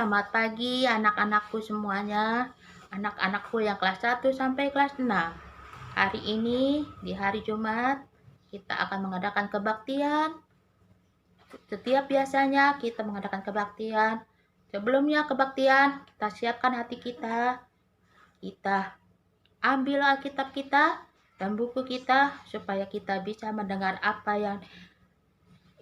Selamat pagi anak-anakku semuanya, anak-anakku yang kelas 1 sampai kelas 6. Hari ini di hari Jumat kita akan mengadakan kebaktian. Setiap biasanya kita mengadakan kebaktian. Sebelumnya kebaktian, kita siapkan hati kita. Kita ambil Alkitab kita dan buku kita supaya kita bisa mendengar apa yang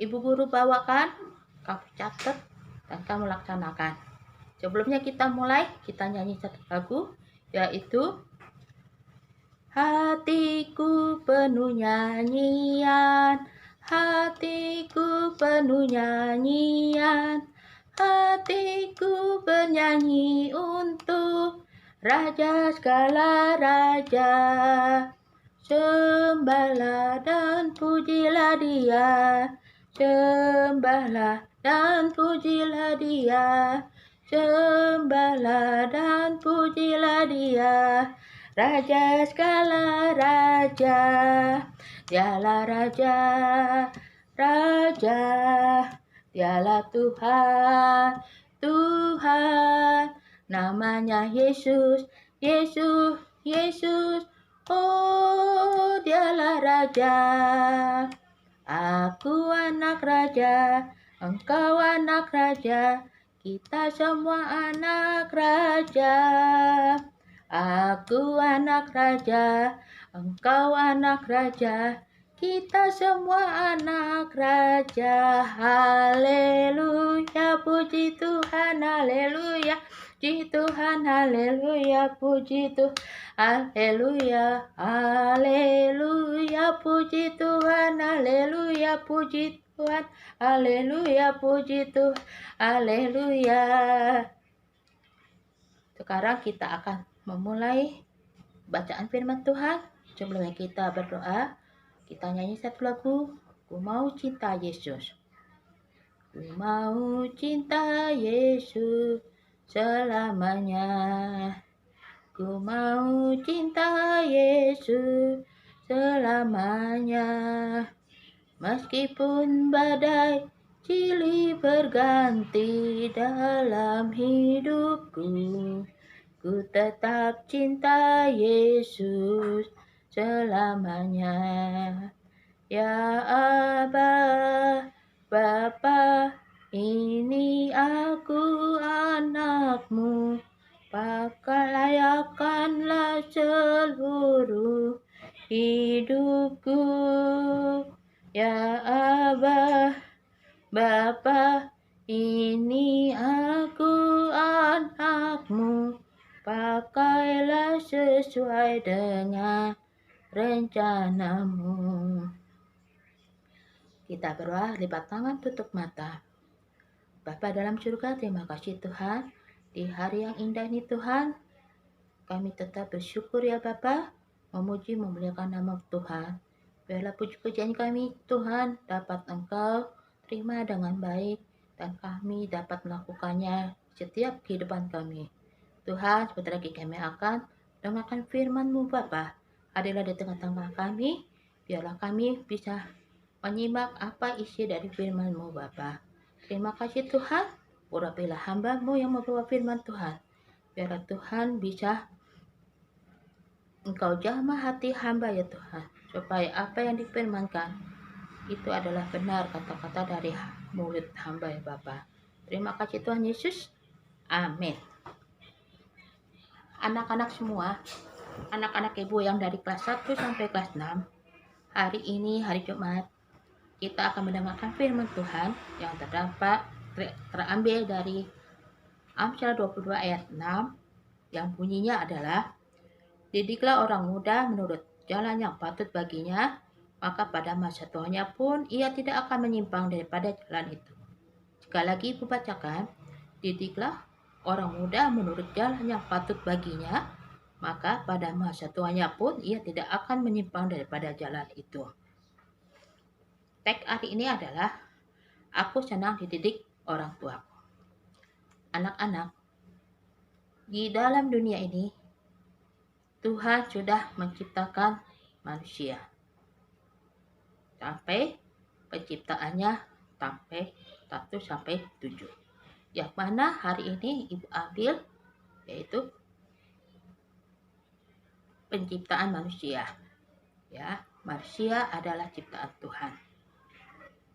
Ibu Guru bawakan. Kamu catat dan kamu laksanakan. Sebelumnya kita mulai, kita nyanyi satu lagu, yaitu hatiku penuh nyanyian, hatiku penuh nyanyian, hatiku bernyanyi untuk Raja segala raja. Sembahlah dan pujilah Dia, sembahlah dan pujilah Dia. Sembahlah dan pujilah Dia, Raja segala raja. Dialah Raja, Raja. Dialah Tuhan, Tuhan. Namanya Yesus, Yesus, Yesus. Oh, Dialah Raja. Aku anak raja, engkau anak raja. Kita semua anak raja. Aku anak raja, engkau anak raja. Kita semua anak raja. Haleluya, puji Tuhan, haleluya. Puji Tuhan, haleluya, puji Tuhan, haleluya, haleluya, puji Tuhan, haleluya, puji Tuhan, haleluya, puji Tuhan, haleluya. Sekarang kita akan memulai bacaan firman Tuhan. Sebelumnya kita berdoa, kita nyanyi satu lagu, Ku Mau Cinta Yesus. Ku mau cinta Yesus selamanya. Ku mau cinta Yesus selamanya. Meskipun badai silih berganti dalam hidupku, ku tetap cinta Yesus selamanya. Ya Aba, Bapa, ini aku anakmu, layakanlah seluruh hidupku. Ya Aba, Bapa, ini aku anakmu, pakailah sesuai dengan rencanamu. Kita berdoa, lipat tangan, tutup mata. Bapa dalam surga, terima kasih Tuhan. Di hari yang indah ini Tuhan, kami tetap bersyukur ya Bapa, memuji memuliakan nama Tuhan. Biarlah puji-pujian kami Tuhan dapat Engkau terima dengan baik dan kami dapat melakukannya setiap kehidupan kami. Tuhan, sebentar lagi kami akan dengarkan firman-Mu Bapa. Hadirlah di tengah-tengah kami, biarlah kami bisa menyimak apa isi dari firman-Mu Bapa. Terima kasih Tuhan, urapilah hamba-Mu yang membawa firman Tuhan. Biarlah Tuhan bisa Engkau jamah hati hamba ya Tuhan, supaya apa yang difirmankan itu adalah benar kata-kata dari mulut hamba ya Bapa. Terima kasih Tuhan Yesus. Amin. Anak-anak semua, anak-anak ibu yang dari kelas 1 sampai kelas 6, hari ini hari Jumat, kita akan mendengarkan firman Tuhan yang terambil dari Amsal 22 ayat 6 yang bunyinya adalah, didiklah orang muda menurut jalan yang patut baginya, maka pada masa tuanya pun ia tidak akan menyimpang daripada jalan itu. Sekali lagi Ibu bacakan, didiklah orang muda menurut jalan yang patut baginya, maka pada masa tuanya pun ia tidak akan menyimpang daripada jalan itu. Teks hari ini adalah, aku senang dididik orang tuaku. Anak-anak, di dalam dunia ini, Tuhan sudah menciptakan manusia. Sampai penciptaannya sampai 1 sampai 7. yang mana hari ini Ibu ambil, yaitu penciptaan manusia. Ya, manusia adalah ciptaan Tuhan.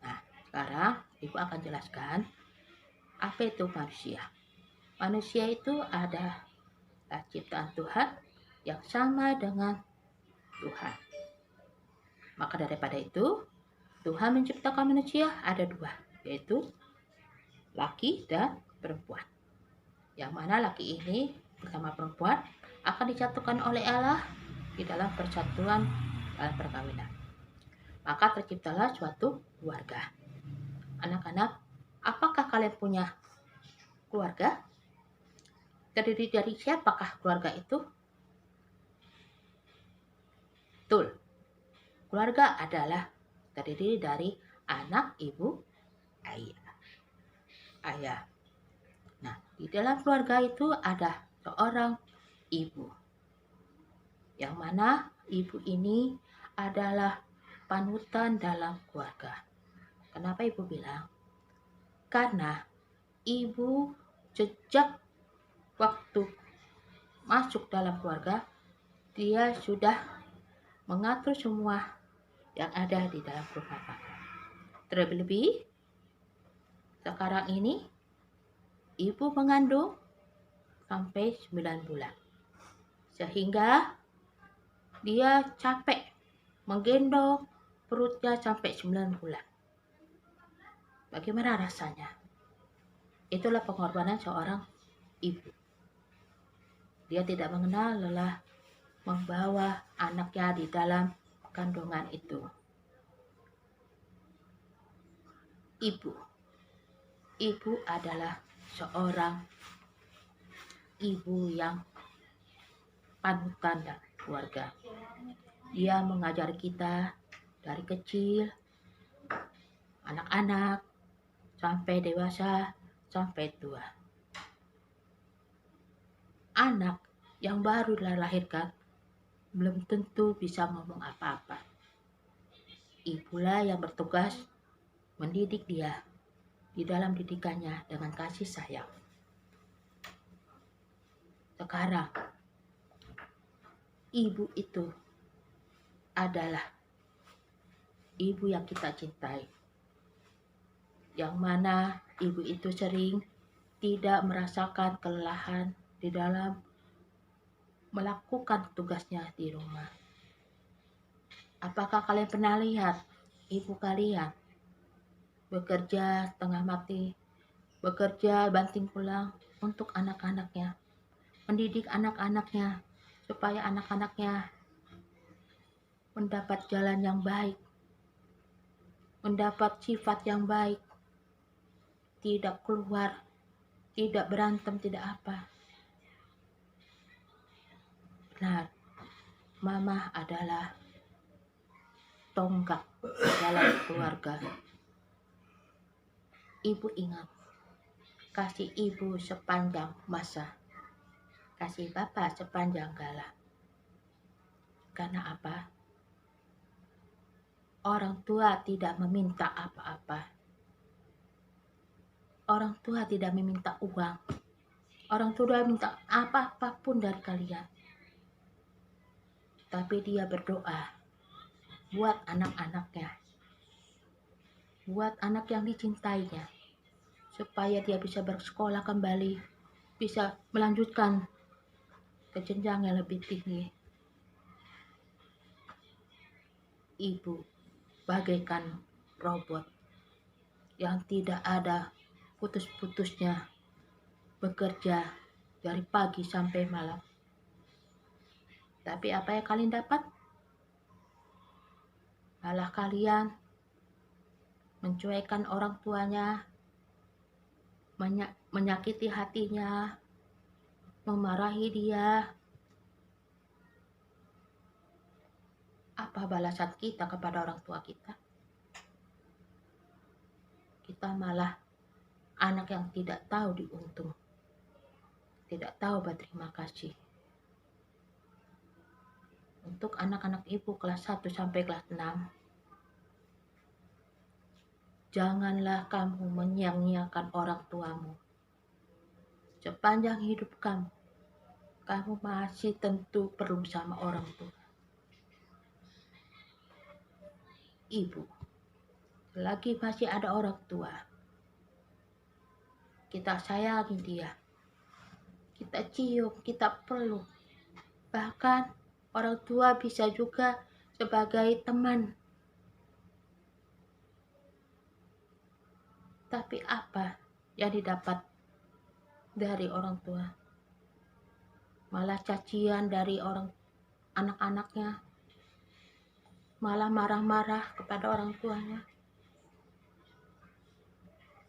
Nah, sekarang Ibu akan jelaskan apa itu manusia. Manusia itu adalah ciptaan Tuhan yang sama dengan Tuhan. Maka daripada itu, Tuhan menciptakan manusia ada dua, yaitu laki dan perempuan. Yang mana laki ini bersama perempuan akan disatukan oleh Allah di dalam persatuan dalam perkawinan. Maka terciptalah suatu keluarga. Anak-anak, apakah kalian punya keluarga? Terdiri dari siapakah keluarga itu? Betul. Keluarga adalah terdiri dari anak, ibu, ayah. Nah, di dalam keluarga itu ada seorang ibu. Yang mana ibu ini adalah panutan dalam keluarga. Kenapa ibu bilang? Karena ibu sejak waktu masuk dalam keluarga, dia sudah mengatur semua yang ada di dalam rumah tangga. Terlebih-lebih, sekarang ini ibu mengandung sampai 9 bulan. Sehingga dia capek menggendong perutnya sampai 9 bulan. Bagaimana rasanya? Itulah pengorbanan seorang ibu. Dia tidak mengenal lelah membawa anaknya di dalam kandungan itu. Ibu adalah seorang ibu yang panutan dan keluarga. Dia mengajar kita dari kecil, anak-anak, sampai dewasa, sampai tua. Anak yang baru dilahirkan belum tentu bisa ngomong apa-apa. Ibulah yang bertugas mendidik dia di dalam didikannya dengan kasih sayang. Sekarang, ibu itu adalah ibu yang kita cintai. Yang mana ibu itu sering tidak merasakan kelelahan di dalam melakukan tugasnya di rumah. Apakah kalian pernah lihat ibu kalian bekerja setengah mati, bekerja banting tulang untuk anak-anaknya, mendidik anak-anaknya supaya anak-anaknya mendapat jalan yang baik, mendapat sifat yang baik, tidak keluar, tidak berantem, tidak apa. Benar, mama adalah tonggak dalam keluarga. Ibu ingat, kasih ibu sepanjang masa, kasih bapak sepanjang gala. Karena apa? Orang tua tidak meminta apa-apa. Orang tua tidak meminta uang. Orang tua minta apapun dari kalian. Tapi dia berdoa buat anak-anaknya, buat anak yang dicintainya, supaya dia bisa bersekolah kembali, bisa melanjutkan ke jenjang yang lebih tinggi. Ibu bagaikan robot yang tidak ada putus-putusnya, bekerja dari pagi sampai malam. Tapi apa yang kalian dapat? Malah kalian mencuekkan orang tuanya, menyakiti hatinya, memarahi dia. Apa balasan kita kepada orang tua kita? Kita malah anak yang tidak tahu diuntung, tidak tahu berterima kasih. Untuk anak-anak ibu kelas 1 sampai kelas 6, janganlah kamu menyia-nyiakan orang tuamu. sepanjang hidup kamu, kamu masih tentu perlu sama orang tua. Ibu, selagi masih ada orang tua, kita sayangi dia, kita cium, kita peluk. Bahkan orang tua bisa juga sebagai teman. Tapi apa yang didapat dari orang tua? Malah cacian dari anak-anaknya, malah marah-marah kepada orang tuanya.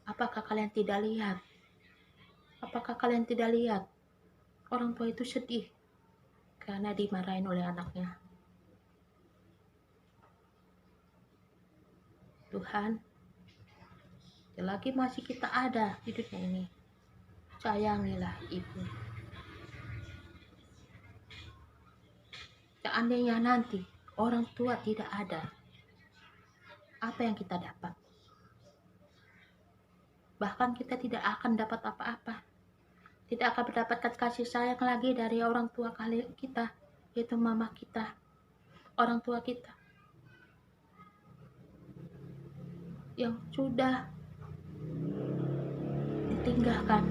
Apakah kalian tidak lihat? Apakah kalian tidak lihat? Orang tua itu sedih karena dimarahin oleh anaknya. Tuhan, selagi masih kita ada di dunia ini, sayangilah ibu. Seandainya nanti orang tua tidak ada, apa yang kita dapat? Bahkan kita tidak akan dapat apa-apa. Tidak akan mendapatkan kasih sayang lagi dari orang tua kita, yaitu mama kita, orang tua kita yang sudah ditinggalkan.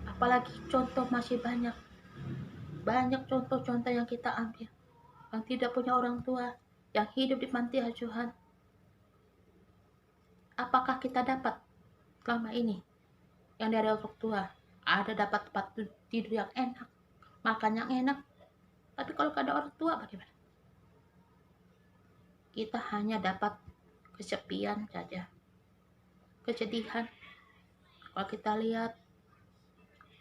Apalagi contoh masih banyak contoh-contoh yang kita ambil, yang tidak punya orang tua, yang hidup di panti asuhan. Apakah kita dapat selama ini yang dari orang tua? Ada dapat tempat tidur yang enak, makan yang enak, tapi kalau ada orang tua bagaimana? Kita hanya dapat kesepian saja, kesedihan. Kalau kita lihat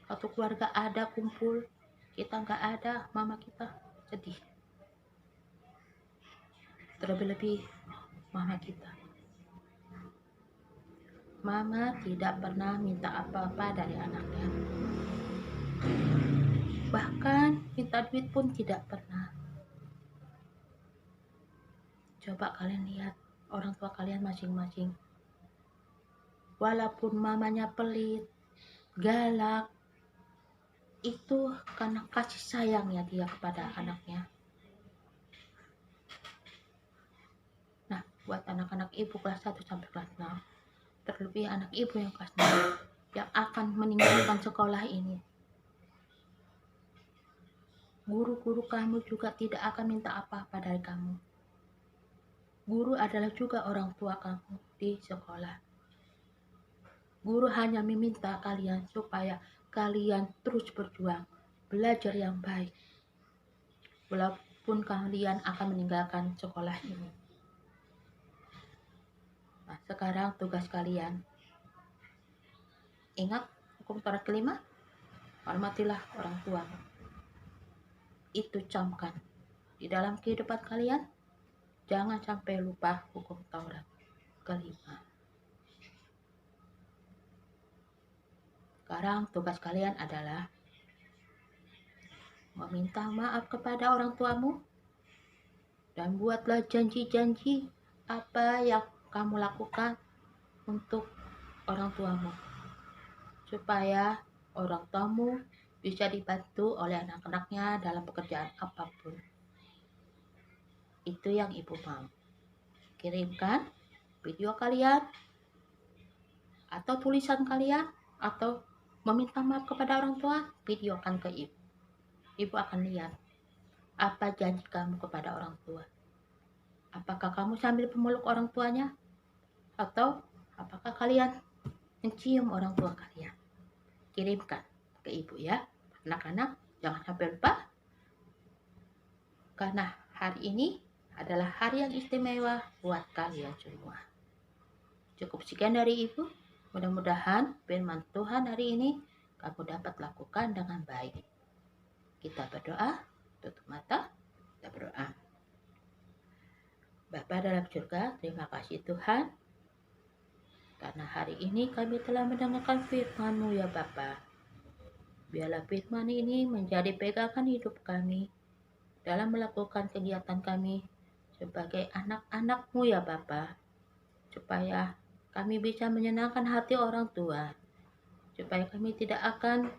satu keluarga ada kumpul, kita nggak ada, mama kita sedih. Terlebih-lebih mama kita. Mama tidak pernah minta apa-apa dari anaknya. Bahkan minta duit pun tidak pernah. Coba kalian lihat orang tua kalian masing-masing. Walaupun mamanya pelit, galak, itu karena kasih sayangnya dia kepada anaknya. Nah, buat anak-anak ibu kelas 1 sampai kelas 6, terlebih anak ibu yang kelas 6 yang akan meninggalkan sekolah ini, guru-guru kamu juga tidak akan minta apa-apa dari kamu. Guru adalah juga orang tua kamu di sekolah. Guru hanya meminta kalian supaya kalian terus berjuang, belajar yang baik, walaupun kalian akan meninggalkan sekolah ini. Nah, sekarang tugas kalian, ingat hukum Taurat kelima, hormatilah orang tuamu. Itu camkan di dalam kehidupan kalian. Jangan sampai lupa hukum Taurat kelima. Sekarang tugas kalian adalah meminta maaf kepada orang tuamu dan buatlah janji-janji apa yang kamu lakukan untuk orang tuamu, supaya orang tuamu bisa dibantu oleh anak-anaknya dalam pekerjaan apapun. Itu yang ibu mau. Kirimkan video kalian atau tulisan kalian atau meminta maaf kepada orang tua, videokan ke ibu. Ibu akan lihat apa janji kamu kepada orang tua. Apakah kamu sambil memeluk orang tuanya? Atau apakah kalian mencium orang tua kalian? Kirimkan ke ibu ya. Anak-anak jangan sampai lupa. Karena hari ini adalah hari yang istimewa buat kalian semua. Cukup sekian dari ibu. Mudah-mudahan firman Tuhan hari ini kamu dapat lakukan dengan baik. Kita berdoa, tutup mata, kita berdoa. Bapa dalam surga, terima kasih Tuhan, karena hari ini kami telah mendengarkan firman-Mu ya Bapa. Biarlah firman ini menjadi pegangan hidup kami dalam melakukan kegiatan kami sebagai anak-anak-Mu ya Bapa, supaya kami bisa menyenangkan hati orang tua, supaya kami tidak akan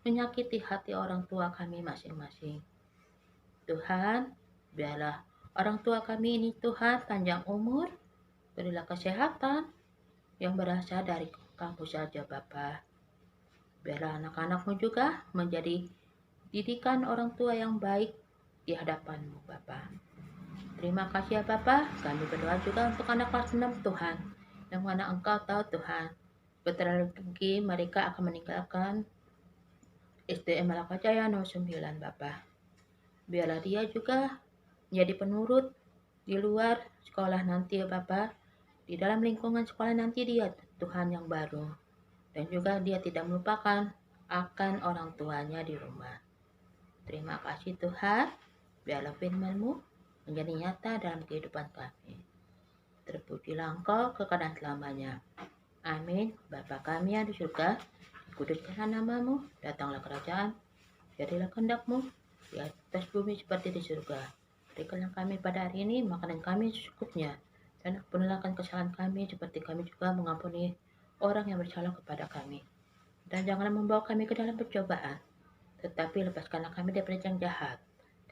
menyakiti hati orang tua kami masing-masing. Tuhan, biarlah orang tua kami ini Tuhan panjang umur, berilah kesehatan yang berasal dari Kamu saja Bapa. Biarlah anak-anakmu juga menjadi didikan orang tua yang baik di hadapan-Mu Bapa. Terima kasih ya Bapa, kami berdoa juga untuk anak kelas 6 Tuhan, yang mana Engkau tahu Tuhan, bentar lagi mereka akan meninggalkan SDN Malaka Jaya 09 Bapa. Biarlah dia juga menjadi penurut di luar sekolah nanti ya Bapa, di dalam lingkungan sekolah nanti dia Tuhan yang baru, dan juga dia tidak melupakan akan orang tuanya di rumah. Terima kasih Tuhan, biarlah firman-Mu menjadi nyata dalam kehidupan kami. Terpujilah Engkau kekal selamanya. Amin. Bapa kami yang di surga, dikuduskanlah nama-Mu, datanglah kerajaan, jadilah kehendak-Mu di atas bumi seperti di surga. Berikanlah kami pada hari ini makanan kami secukupnya, dan ampunilah kesalahan kami seperti kami juga mengampuni orang yang bersalah kepada kami. Dan janganlah membawa kami ke dalam percobaan, tetapi lepaskanlah kami daripada yang jahat,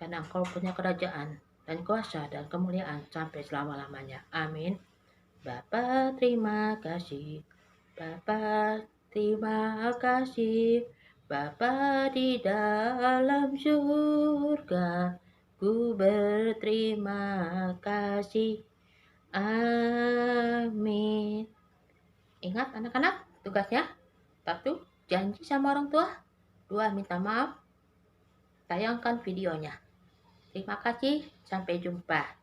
karena Engkau punya kerajaan dan kuasa dan kemuliaan sampai selama-lamanya. Amin. Bapa terima kasih, Bapa terima kasih, Bapa di dalam surga, ku berterima kasih. Amin. Ingat anak-anak, tugasnya 1. Janji sama orang tua. 2. Minta maaf. Tayangkan videonya. Terima kasih, sampai jumpa.